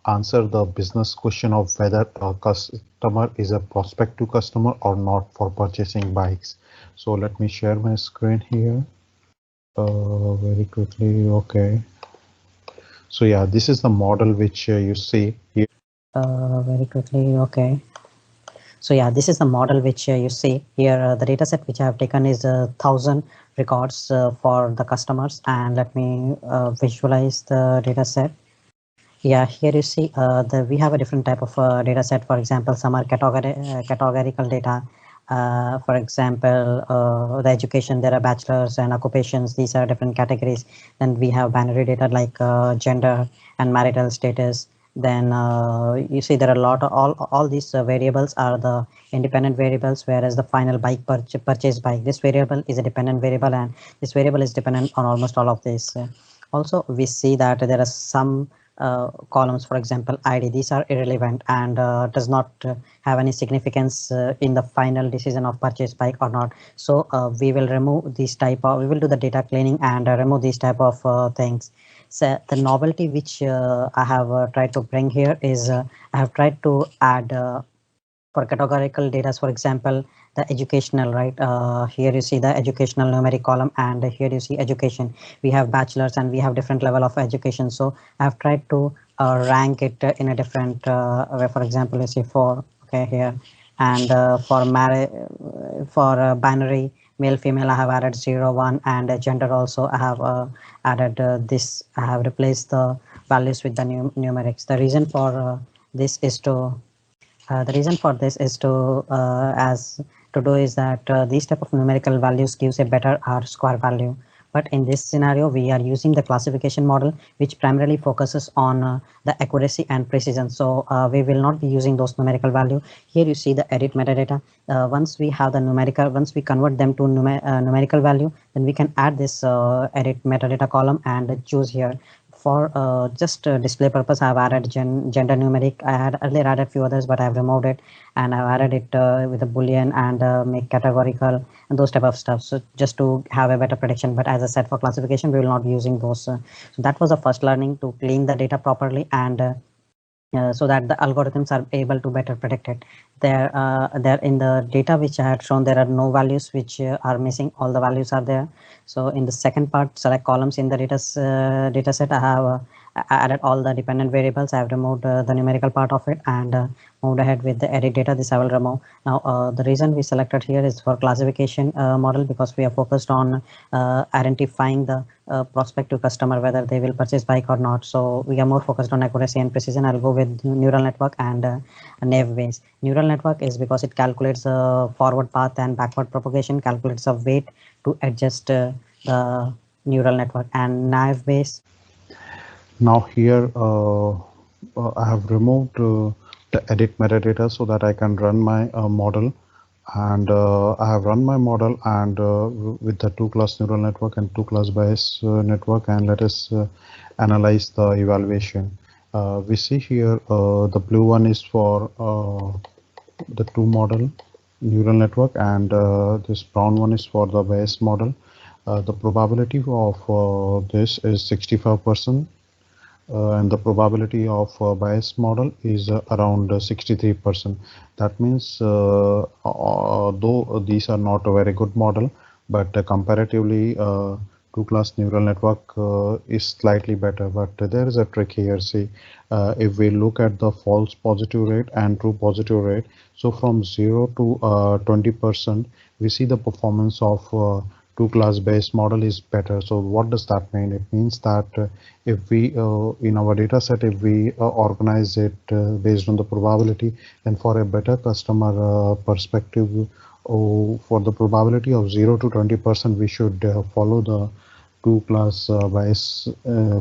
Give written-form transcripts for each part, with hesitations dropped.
answer the business question of whether a customer is a prospective customer or not for purchasing bikes. So let me share my screen here very quickly. Okay. So yeah, this is the model which you see here. Very quickly. Okay. So yeah, this is the model which you see here. The data set which I have taken is 1,000 records for the customers, and let me visualize the data set. Yeah, here you see we have a different type of data set. For example, some are categorical data. For example, the education, there are bachelors and occupations. These are different categories. Then we have binary data like gender and marital status. Then you see there are a lot of all these variables are the independent variables, whereas the final bike purchase bike, this variable is a dependent variable, and this variable is dependent on almost all of this. Also, we see that there are some columns, for example id, these are irrelevant and does not have any significance in the final decision of purchase bike or not. So we will remove these type of, we will do the data cleaning and remove these type of things. So the novelty which I have tried to bring here is I have tried to add for categorical data, for example the educational, right? Here you see the educational numeric column, and here you see education. We have bachelors and we have different level of education, so I have tried to rank it in a different way. For example, you see for, okay, here, and for binary male female I have added 0 1, and gender also I have added this, I have replaced the values with the numerics. The reason for this is to the reason for this is to as to do is that these type of numerical values gives a better R square value. But in this scenario, we are using the classification model, which primarily focuses on the accuracy and precision. So we will not be using those numerical value. Here you see the edit metadata. Once we have the numerical, once we convert them to numerical value, then we can add this edit metadata column and choose here for just display purpose. I have added gender numeric. I had earlier added few others, but I have removed it, and I've added it with a boolean and make categorical and those type of stuff. So just to have a better prediction. But as I said, for classification, we will not be using those. So that was the first learning, to clean the data properly and so that the algorithms are able to better predict it. There in the data which I had shown, there are no values which are missing. All the values are there. So in the second part, select columns in the data set, I have added all the dependent variables. I have removed the numerical part of it and moved ahead with the edit data. This I will remove. Now the reason we selected here is for classification model, because we are focused on identifying the prospective customer, whether they will purchase bike or not. So we are more focused on accuracy and precision. I'll go with neural network and naive Bayes. Neural network is because it calculates forward path and backward propagation, calculates a weight to adjust the neural network. And naive Bayes. Now here I have removed the edit metadata so that I can run my model, and I have run my model and with the two class neural network and two class Bayes network, and let us analyze the evaluation. We see here the blue one is for the two model neural network, and this brown one is for the Bayes model. The probability of this is 65%. And the probability of Bayes model is around 63%. That means though these are not a very good model, but comparatively two class neural network is slightly better. But there is a trick here. See, if we look at the false positive rate and true positive rate, so from 0 to 20%, we see the performance of two class Bayes model is better. So what does that mean? It means that if we in our data set, if we organize it based on the probability, then for a better customer perspective, for the probability of 0 to 20%, we should follow the two class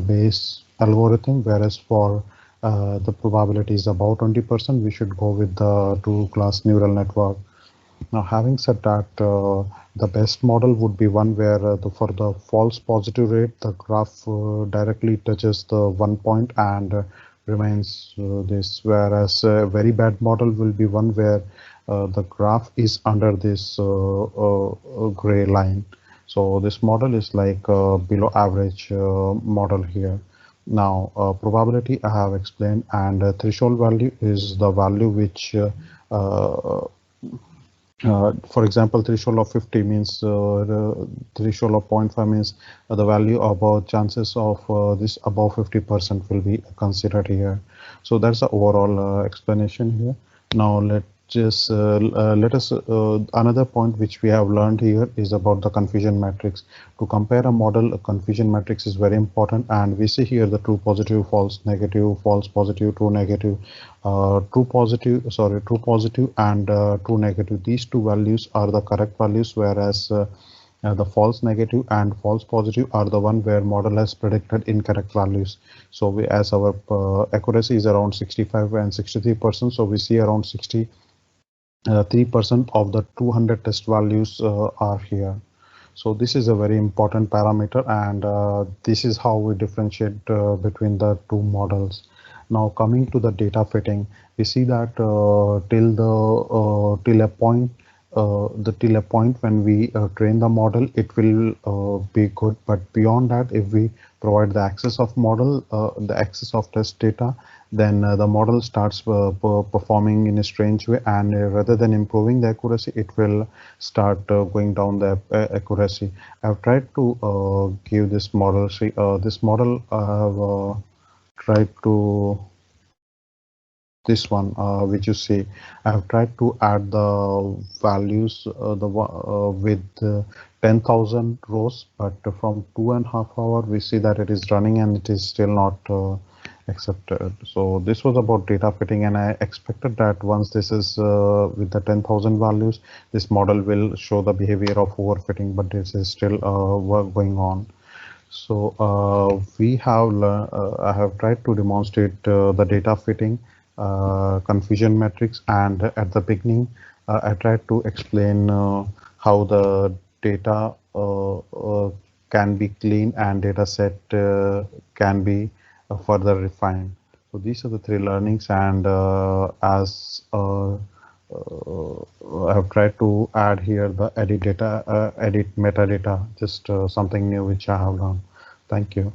Bayes algorithm, whereas for the probability is about 20%, we should go with the two class neural network. Now, having said that, the best model would be one where for the false positive rate, the graph directly touches the 1 point and remains this, whereas a very bad model will be one where the graph is under this gray line. So this model is like below average model here. Now, probability I have explained, and threshold value is the value which uh, for example, threshold of 50 means the threshold of zero point 0.5 means the value about chances of this above 50% will be considered here. So that's the overall explanation here. Now let us another point which we have learned here is about the confusion matrix. To compare a model, a confusion matrix is very important, and we see here the true positive, false negative, false positive, true negative, true positive and true negative. These two values are the correct values, whereas the false negative and false positive are the one where model has predicted incorrect values. So we, as our accuracy is around 65 and 63%, so we see around 63% of the 200 test values are here. So this is a very important parameter, and this is how we differentiate between the two models. Now coming to the data fitting, we see that till a point when we train the model, it will be good. But beyond that, if we provide the access of model, the access of test data, then the model starts performing in a strange way, and rather than improving the accuracy, it will start going down the accuracy. I've tried to give this model. See, this model I have tried to this one which you see. I have tried to add the values with 10,000 rows, but from 2.5 hours we see that it is running and it is still not accepted. So this was about data fitting, and I expected that once this is with the 10,000 values, this model will show the behavior of overfitting, but this is still work going on. So I have tried to demonstrate the data fitting, confusion matrix, and at the beginning, I tried to explain how the data can be clean and data set can be further refined. So these are the three learnings, and as I have tried to add here the edit metadata, just something new which I have done. Thank you.